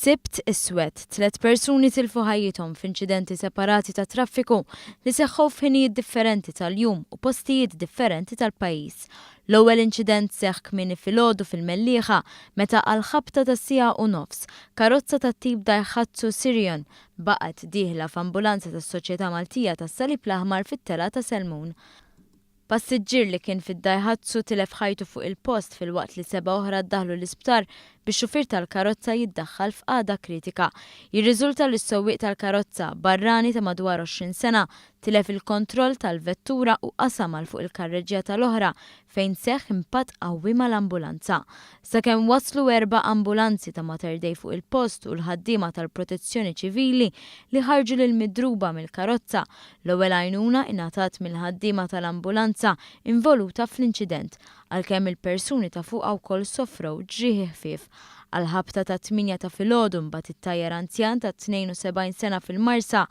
Fis-Sibt Iswed, 3 persuni tilfu ħajjithom f'inċidenti separati ta' traffiku li seħħu f'ħinijiet differenti tal-jum u postijiet differenti tal-pajjiż. L-ewwel inċident seħħ kmieni filgħodu fil-Mellieħa meta għal ħabta ta' siegħa u nofs karozza tat-tip x-xufier baqgħet dieħla f'ambulanza tas-Soċjetà Maltija tas-Salib l-Aħmar fit-Tela ta' Selmun. Passiġġier li kien fid-dajħazzu tilef ħajtu fuq il-post fil-waqt li 7 oħra ddaħlu l-isptar biex xufier tal-karozza jiddaħħal f'qagħda kritika. Jirriżulta li s-sewwieq tal-karozza barrani ta' madwar 20 sena tilef il-kontroll tal-vettura u qasam għal fuq il-karreġġija tal-oħra fejn seħħ impatt qawwi mal-ambulanza. Sakemm waslu 4 ambulanzi ta' Mater Dei fuq il-post u l-ħaddiema tal-Protezzjoni Ċivili li ħarġu lil midruba mill-karozza, l-ewwel għajnuna ingħatat mill-ħaddiema tal-ambulanza involuta fl-inċident għalkemm il-persuni ta' fuqha wkoll sofrew ġrieħi ħfief. Għal-ħabta ta' t-tmienja ta' filgħodu mbagħad it-tajjer anzjan ta' 72 sena fil-Marsa,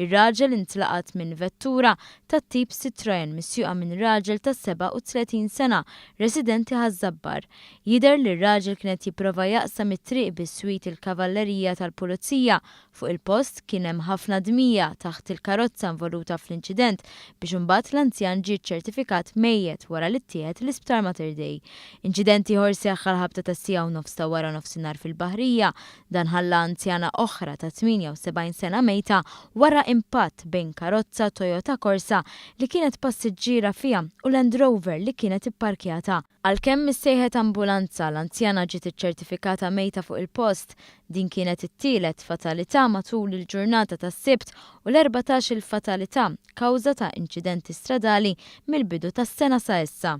ir-raġel intlaqat minn vettura tat-tip Citroen misjuqa minn raġel ta' 37 sena residenti ħaż-Żabbar. Jidher li r-raġel kienet jipprova jaqsam it-triq bis-swit il-kavallerija tal-pulizija. Fuq il-post kien hemm ħafna dmija taħt il-karozza involuta fl-inċident biex imbagħad l-anzjan ġie ċertifikat mejjed wara li ttieħed l-isptar Mater Dei. Inċident ieħor seħħ għal-ħabta tas-siegħa u nofs ta' wara nofsinhar fil-Baħrija, dan ħalla anzjana oħra ta' 78 sena mejta wara impatt bejn karozza Toyota Corsa li kienet passiġġiera fiha u Land Rover li kienet ipparkjata. Għalkemm missejħet ambulanza l-anzjana ġiet iċċertifikata mejta fuq il-post, din kienet it-tielet fatalità matul il-ġurnata tas-Sibt u l-14 il-fatalità kawża ta' inċidenti stradali mill-bidu tas-sena sa issa.